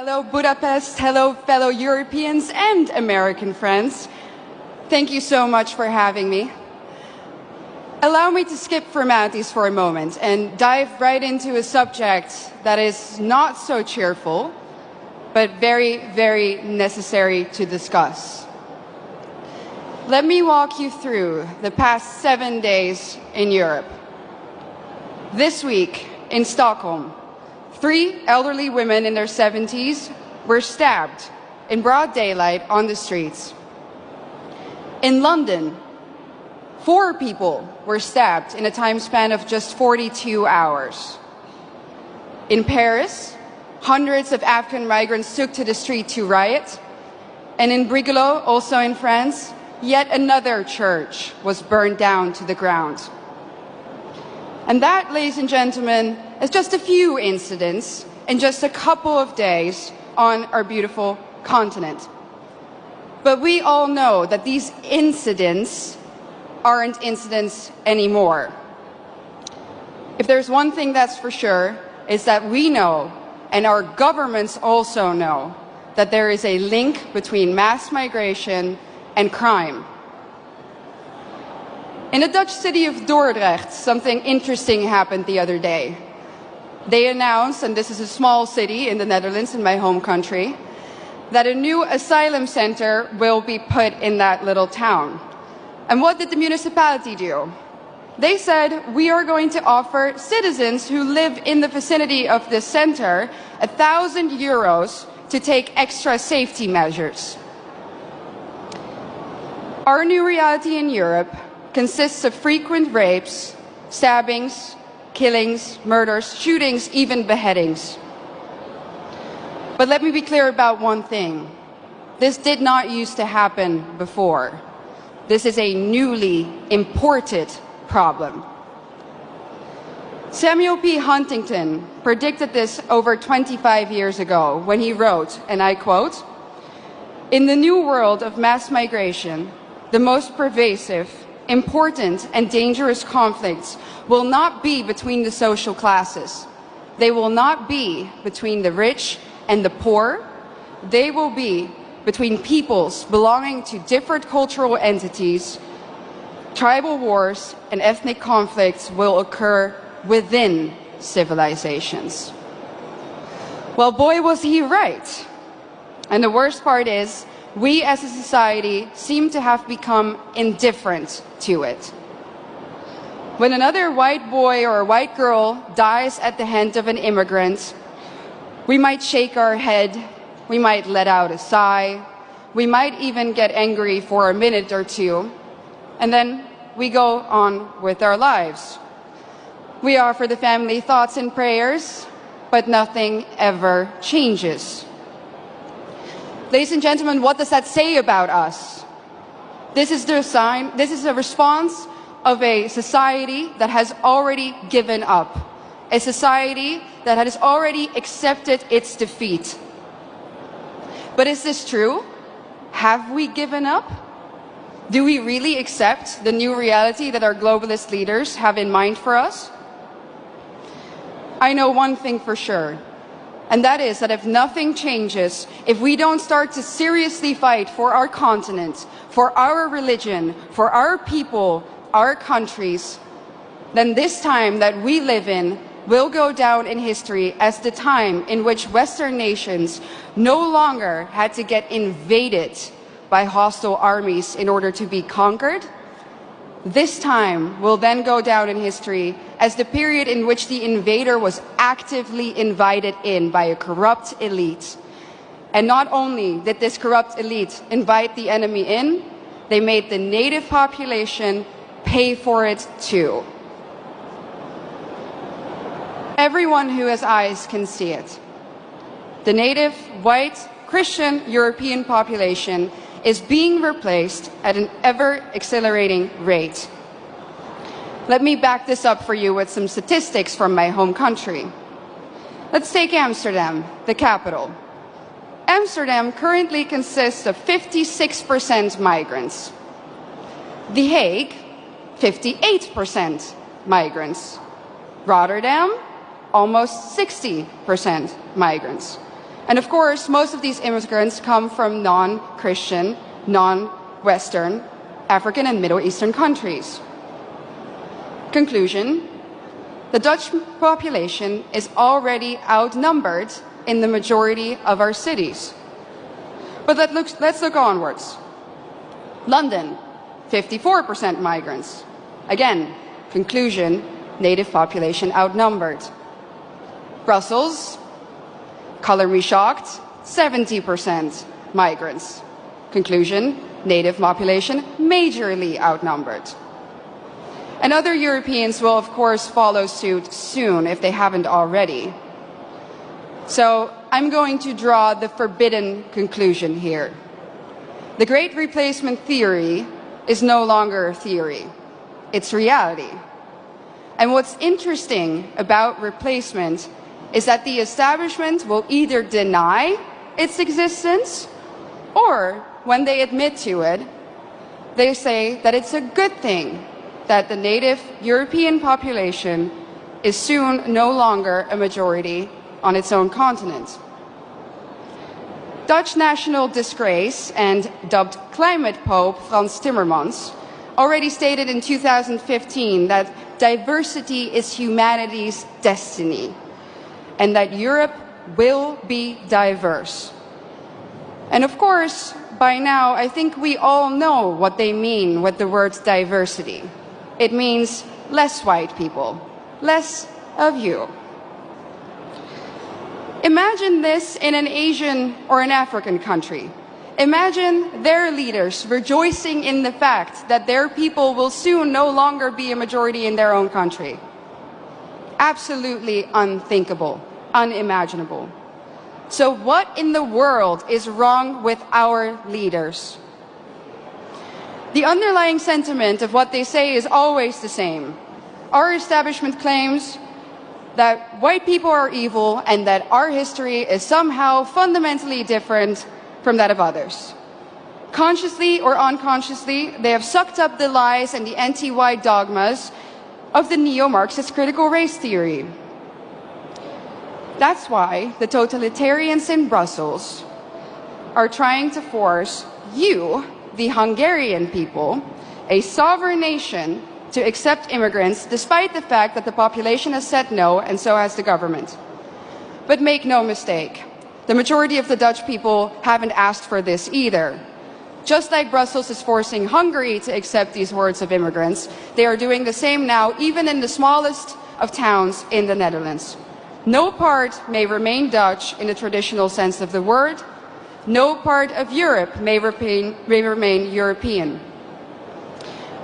Hello Budapest, hello fellow Europeans and American friends. Thank you so much for having me. Allow me to skip formalities for a moment and dive right into a subject that is not so cheerful, but very, very necessary to discuss. Let me walk you through the past 7 days in Europe. This week in Stockholm, 3 elderly women in their 70s were stabbed in broad daylight on the streets. In London, 4 people were stabbed in a time span of just 42 hours. In Paris, hundreds of African migrants took to the street to riot. And in Brigalow, also in France, yet another church was burned down to the ground. And that, ladies and gentlemen, is just a few incidents in just a couple of days on our beautiful continent. But we all know that these incidents aren't incidents anymore. If there's one thing that's for sure, is that we know, and our governments also know, that there is a link between mass migration and crime. In the Dutch city of Dordrecht, something interesting happened the other day. They announced, and this is a small city in the Netherlands, in my home country, that a new asylum center will be put in that little town. And what did the municipality do? They said, we are going to offer citizens who live in the vicinity of this center €1,000 to take extra safety measures. Our new reality in Europe consists of frequent rapes, stabbings, killings, murders, shootings, even beheadings. But let me be clear about one thing. This did not used to happen before. This is a newly imported problem. Samuel P. Huntington predicted this over 25 years ago when he wrote, and I quote, "In the new world of mass migration, the most pervasive, important and dangerous conflicts will not be between the social classes. They will not be between the rich and the poor. They will be between peoples belonging to different cultural entities. Tribal wars and ethnic conflicts will occur within civilizations." Well, boy, was he right. And the worst part is, we as a society seem to have become indifferent to it. When another white boy or a white girl dies at the hand of an immigrant, we might shake our head, we might let out a sigh, we might even get angry for a minute or two, and then we go on with our lives. We offer the family thoughts and prayers, but nothing ever changes. Ladies and gentlemen, what does that say about us? This is the sign, this is a response of a society that has already given up, a society that has already accepted its defeat. But is this true? Have we given up? Do we really accept the new reality that our globalist leaders have in mind for us? I know one thing for sure, and that is that if nothing changes, if we don't start to seriously fight for our continent, for our religion, for our people, our countries, then this time that we live in will go down in history as the time in which Western nations no longer had to get invaded by hostile armies in order to be conquered. This time will then go down in history as the period in which the invader was actively invited in by a corrupt elite. And not only did this corrupt elite invite the enemy in, they made the native population pay for it too. Everyone who has eyes can see it. The native, white, Christian European population is being replaced at an ever-accelerating rate. Let me back this up for you with some statistics from my home country. Let's take Amsterdam, the capital. Amsterdam currently consists of 56% migrants. The Hague, 58% migrants. Rotterdam, almost 60% migrants. And of course, most of these immigrants come from non-Christian, non-Western, African and Middle Eastern countries. Conclusion: the Dutch population is already outnumbered in the majority of our cities. But let's look onwards. London, 54% migrants. Again, conclusion, native population outnumbered. Brussels, color me shocked, 70% migrants. Conclusion, native population majorly outnumbered. And other Europeans will, of course, follow suit soon if they haven't already. So I'm going to draw the forbidden conclusion here. The Great Replacement theory is no longer a theory. It's reality. And what's interesting about replacement is that the establishment will either deny its existence, or when they admit to it, they say that it's a good thing that the native European population is soon no longer a majority on its own continent. Dutch national disgrace and dubbed climate pope Frans Timmermans already stated in 2015 that diversity is humanity's destiny and that Europe will be diverse. And of course, by now, I think we all know what they mean with the word diversity. It means less white people, less of you. Imagine this in an Asian or an African country. Imagine their leaders rejoicing in the fact that their people will soon no longer be a majority in their own country. Absolutely unthinkable, unimaginable. So what in the world is wrong with our leaders? The underlying sentiment of what they say is always the same. Our establishment claims that white people are evil and that our history is somehow fundamentally different from that of others. Consciously or unconsciously, they have sucked up the lies and the anti-white dogmas of the neo-Marxist critical race theory. That's why the totalitarians in Brussels are trying to force you, the Hungarian people, a sovereign nation, to accept immigrants despite the fact that the population has said no, and so has the government. But make no mistake, the majority of the Dutch people haven't asked for this either. Just like Brussels is forcing Hungary to accept these hordes of immigrants, they are doing the same now, even in the smallest of towns in the Netherlands. No part may remain Dutch in the traditional sense of the word. No part of Europe may remain European.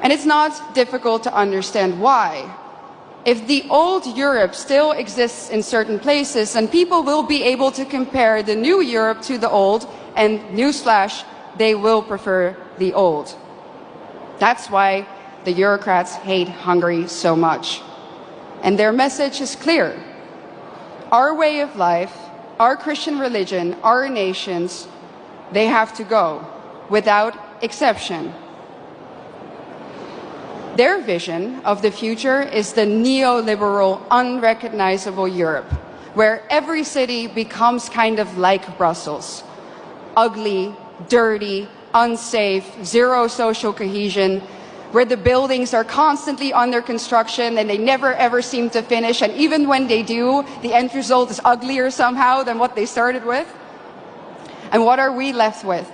And it's not difficult to understand why. If the old Europe still exists in certain places, then people will be able to compare the new Europe to the old, and newsflash, they will prefer the old. That's why the Eurocrats hate Hungary so much. And their message is clear. Our way of life, our Christian religion, our nations, they have to go, without exception. Their vision of the future is the neoliberal, unrecognizable Europe, where every city becomes kind of like Brussels. Ugly, dirty, unsafe, zero social cohesion, where the buildings are constantly under construction and they never ever seem to finish, and even when they do, the end result is uglier somehow than what they started with. And what are we left with?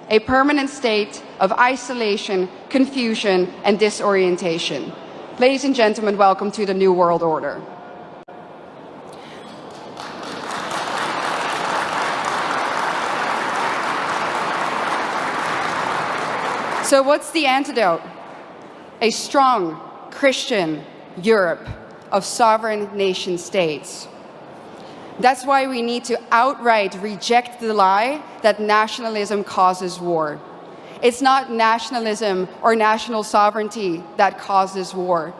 A permanent state of isolation, confusion, and disorientation. Ladies and gentlemen, welcome to the New World Order. So what's the antidote? A strong Christian Europe of sovereign nation states. That's why we need to outright reject the lie that nationalism causes war. It's not nationalism or national sovereignty that causes war.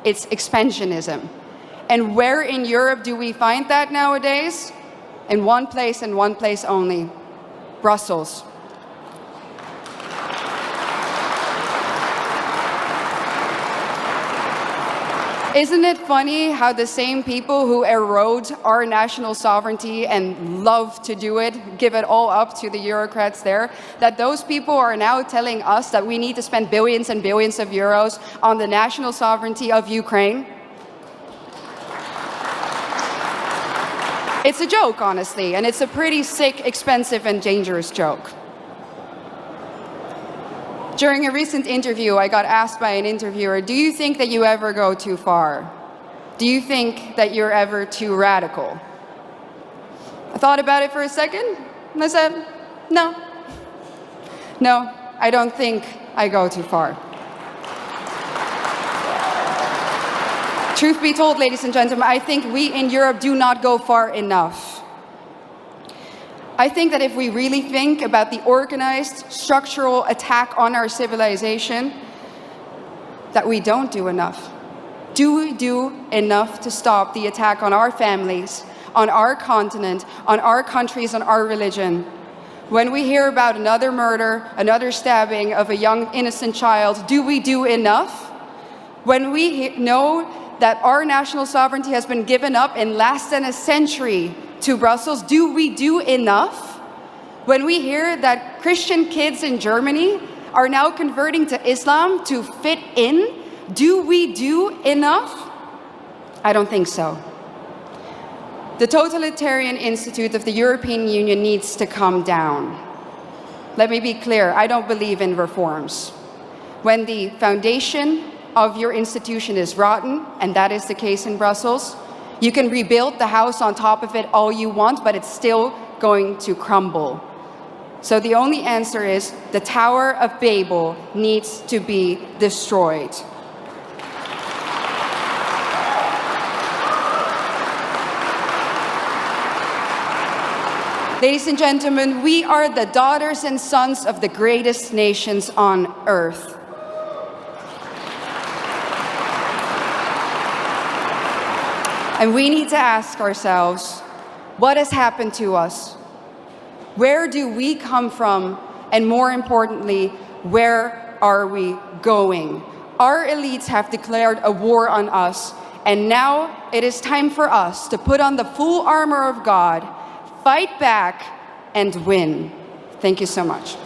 It's expansionism. And where in Europe do we find that nowadays? In one place and one place only: Brussels. Isn't it funny how the same people who erode our national sovereignty and love to do it, give it all up to the bureaucrats there, that those people are now telling us that we need to spend billions and billions of euros on the national sovereignty of Ukraine? It's a joke, honestly, and it's a pretty sick, expensive, and dangerous joke. During a recent interview, I got asked by an interviewer, do you think that you ever go too far? Do you think that you're ever too radical? I thought about it for a second, and I said, no. No, I don't think I go too far. Truth be told, ladies and gentlemen, I think we in Europe do not go far enough. I think that if we really think about the organized, structural attack on our civilization, that we don't do enough. Do we do enough to stop the attack on our families, on our continent, on our countries, on our religion? When we hear about another murder, another stabbing of a young innocent child, do we do enough? When we know that our national sovereignty has been given up in less than a century to Brussels, do we do enough? When we hear that Christian kids in Germany are now converting to Islam to fit in, do we do enough? I don't think so. The totalitarian institute of the European Union needs to come down. Let me be clear, I don't believe in reforms. When the foundation of your institution is rotten, and that is the case in Brussels, you can rebuild the house on top of it all you want, but it's still going to crumble. So the only answer is the Tower of Babel needs to be destroyed. Ladies and gentlemen, we are the daughters and sons of the greatest nations on earth. And we need to ask ourselves, what has happened to us? Where do we come from? And more importantly, where are we going? Our elites have declared a war on us, and now it is time for us to put on the full armor of God, fight back, and win. Thank you so much.